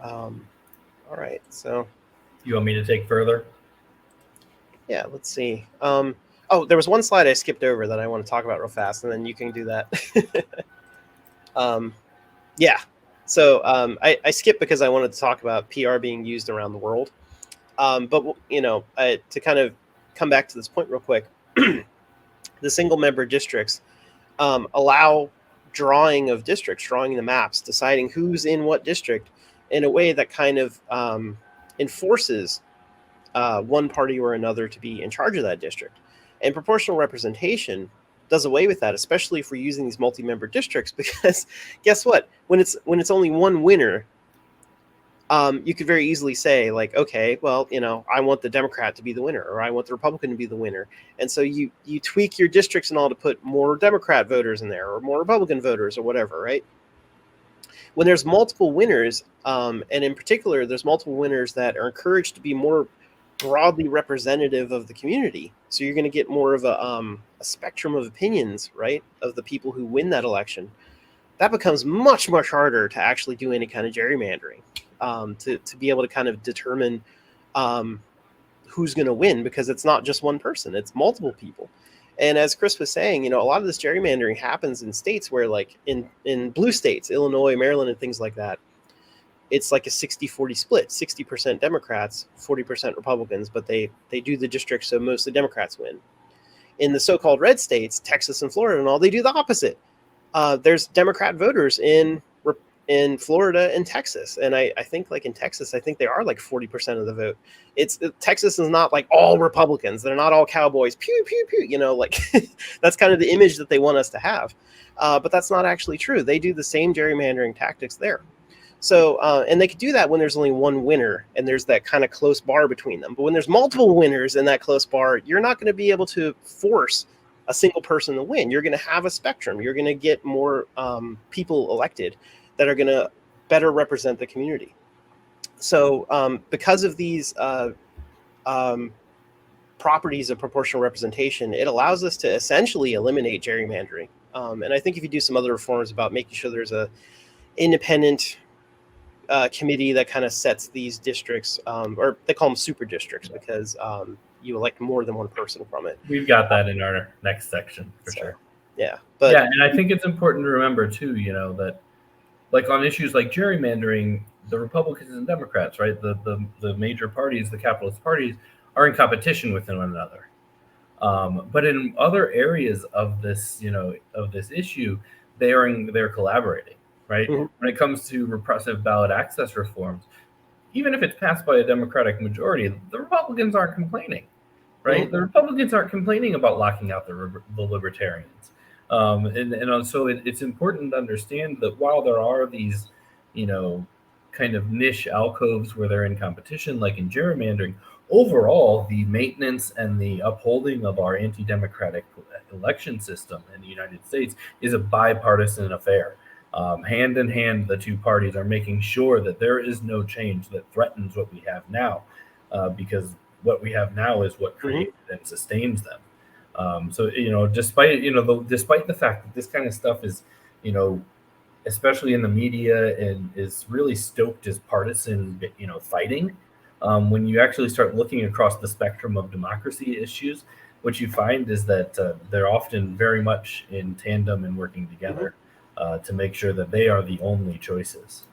All right, so You want me to take further? yeah, let's see. Oh, there was one slide I skipped over that I want to talk about real fast, and then you can do that. um, yeah. So I skipped because I wanted to talk about PR being used around the world. But to kind of come back to this point real quick, the single member districts allow drawing of districts, drawing the maps, deciding who's in what district in a way that kind of enforces one party or another to be in charge of that district. And proportional representation does away with that, especially if we're using these multi-member districts, because guess what? When it's only one winner, you could very easily say, like, okay, well, I want the Democrat to be the winner, or I want the Republican to be the winner, and so you tweak your districts and all to put more Democrat voters in there, or more Republican voters, or whatever, right? When there's multiple winners, and in particular, there's multiple winners that are encouraged to be more broadly representative of the community, so you're going to get more of a spectrum of opinions, right, of the people who win that election. That becomes much, much harder to actually do any kind of gerrymandering, to be able to kind of determine who's going to win, because it's not just one person, it's multiple people. And as Chris was saying, a lot of this gerrymandering happens in states where, like in blue states, Illinois, Maryland, and things like that, it's like a 60-40 split, 60% Democrats, 40% Republicans, but they do the districts so mostly Democrats win. In the so-called red states, Texas and Florida and all, they do the opposite. There's Democrat voters in Florida and Texas, and I think, like, in Texas, I think they are like 40% of the vote. Texas is not like all Republicans; they're not all cowboys. Pew pew pew. Like that's kind of the image that they want us to have, but that's not actually true. They do the same gerrymandering tactics there. So, and they could do that when there's only one winner and there's that kind of close bar between them. But when there's multiple winners in that close bar, you're not going to be able to force a single person to win. You're going to have a spectrum. You're going to get more people elected that are going to better represent the community. So, because of these um, properties of proportional representation, it allows us to essentially eliminate gerrymandering. And I think if you do some other reforms about making sure there's a independent committee that kind of sets these districts, or they call them super districts, because you elect more than one person from it. We've got that in our next section for So, sure. yeah, but Yeah, and I think it's important to remember too, that like on issues like gerrymandering, the Republicans and Democrats, right, the major parties, the capitalist parties, are in competition with one another. But in other areas of this, of this issue, they're collaborating, right? mhm, When it comes to repressive ballot access reforms, even if it's passed by a Democratic majority, the Republicans aren't complaining, mhm. right? The Republicans aren't complaining about locking out the libertarians. And so it's important to understand that while there are these, you know, kind of niche alcoves where they're in competition, like in gerrymandering, overall, the maintenance and the upholding of our anti democratic election system in the United States is a bipartisan affair. Hand in hand, the two parties are making sure that there is no change that threatens what we have now, because what we have now is what Mhm. created and sustains them. So despite despite the fact that this kind of stuff is, you know, especially in the media, and is really stoked as partisan, fighting. When you actually start looking across the spectrum of democracy issues, what you find is that they're often very much in tandem and working Mhm. together to make sure that they are the only choices.